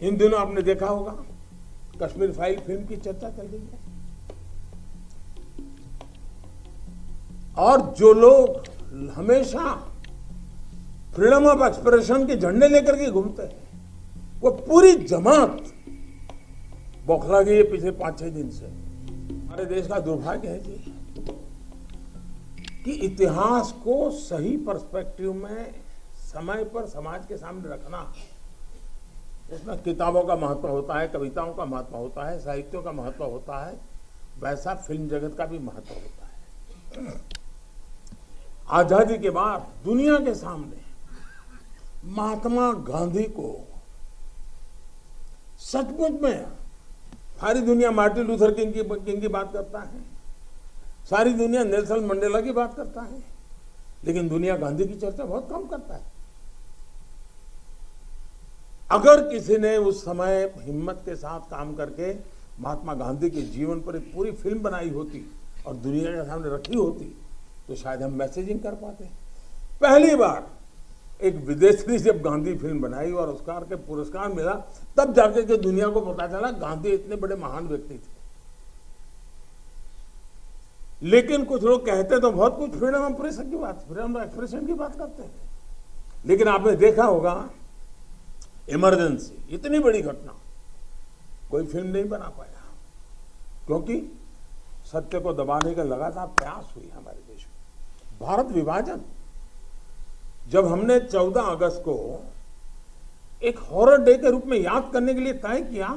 इन दिनों आपने देखा होगा कश्मीर फाइल फिल्म की चर्चा चल रही है, और जो लोग हमेशा फ्रीडम ऑफ एक्सप्रेशन के झंडे लेकर के घूमते हैं, वो पूरी जमात बौखला गई है पिछले 5-6 दिन से। हमारे देश का दुर्भाग्य है जी कि इतिहास को सही पर्सपेक्टिव में समय पर समाज के सामने रखना, उसमें किताबों का महत्व होता है, कविताओं का महत्व होता है, साहित्यों का महत्व होता है, वैसा फिल्म जगत का भी महत्व होता है। आजादी के बाद दुनिया के सामने महात्मा गांधी को सचमुच में सारी दुनिया मार्टिन लूथर किंग की बात करता है, सारी दुनिया नेल्सन मंडेला की बात करता है, लेकिन दुनिया गांधी की चर्चा बहुत कम करता है। अगर किसी ने उस समय हिम्मत के साथ काम करके महात्मा गांधी के जीवन पर एक पूरी फिल्म बनाई होती और दुनिया के सामने रखी होती, तो शायद हम मैसेजिंग कर पाते। पहली बार एक विदेशी जब गांधी फिल्म बनाई और ऑस्कर के पुरस्कार मिला, तब जाके के दुनिया को पता चला गांधी इतने बड़े महान व्यक्ति थे। लेकिन कुछ लोग कहते तो बहुत कुछ फ्रीडम ऑफ प्रेस की बात, फ्रीडम ऑफ एक्सप्रेशन की बात करते हैं, लेकिन आपने देखा होगा इमरजेंसी, इतनी बड़ी घटना, कोई फिल्म नहीं बना पाया, क्योंकि सत्य को दबाने का लगातार प्रयास हुई हमारे देश में। भारत विभाजन, जब हमने 14 अगस्त को एक हॉरर डे के रूप में याद करने के लिए तय किया,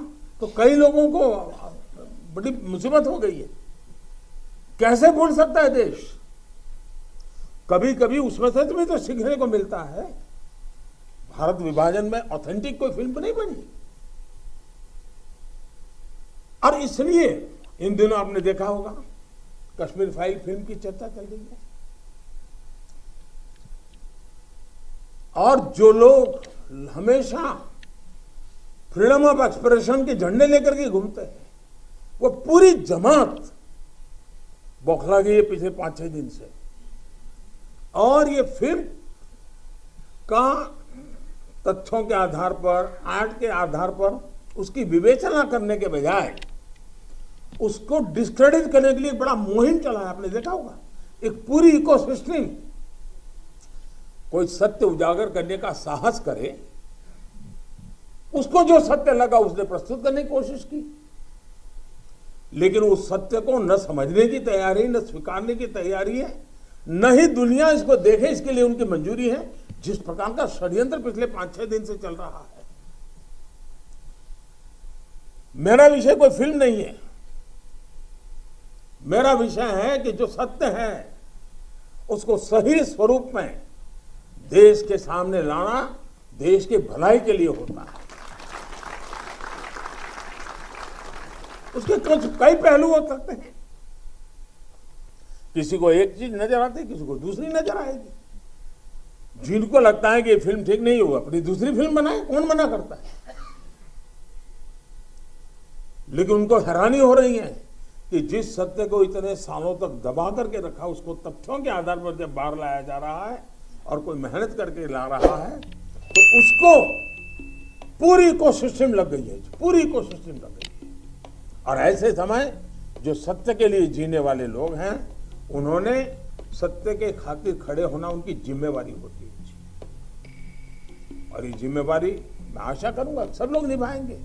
तो कई लोगों को बड़ी मुसीबत हो गई है। कैसे भूल सकता है देश? कभी कभी उसमें से भी तो सीखने को मिलता है। भारत विभाजन में ऑथेंटिक कोई फिल्म नहीं बनी, और इसलिए इन दिनों आपने देखा होगा कश्मीर फाइल फिल्म की चर्चा चल रही है, और जो लोग हमेशा फ्रीडम ऑफ एक्सप्रेशन के झंडे लेकर के घूमते हैं, वो पूरी जमात बौखला गई है पिछले 5-6 दिन से। और ये फिल्म का तथ्यों के आधार पर, आर्ट के आधार पर उसकी विवेचना करने के बजाय उसको डिस्क्रेडिट करने के लिए बड़ा मुहिम चला है। आपने देखा होगा एक पूरी इकोसिस्टम, कोई सत्य उजागर करने का साहस करे, उसको जो सत्य लगा उसने प्रस्तुत करने की कोशिश की, लेकिन उस सत्य को न समझने की तैयारी, न स्वीकारने की तैयारी है, न ही दुनिया इसको देखे इसके लिए उनकी मंजूरी है। जिस प्रकार का षड्यंत्र पिछले 5-6 दिन से चल रहा है। मेरा विषय कोई फिल्म नहीं है, मेरा विषय है कि जो सत्य है उसको सही स्वरूप में देश के सामने लाना देश की भलाई के लिए होता है। उसके कई पहलू हो सकते हैं, किसी को एक चीज नजर आती है, किसी को दूसरी नजर आएगी। जिनको लगता है कि ये फिल्म ठीक नहीं हुआ, अपनी दूसरी फिल्म बनाए, कौन मना करता है? लेकिन उनको हैरानी हो रही है कि जिस सत्य को इतने सालों तक दबा करके रखा, उसको तथ्यों के आधार पर जब बाहर लाया जा रहा है और कोई मेहनत करके ला रहा है, तो उसको पूरी इकोसिस्टम लग गई है, पूरी इकोसिस्टम लग गई है। और ऐसे समय जो सत्य के लिए जीने वाले लोग हैं, उन्होंने सत्य के खातिर खड़े होना उनकी जिम्मेवारी होती है। और ये जिम्मेवारी मैं आशा करूंगा सब लोग निभाएंगे।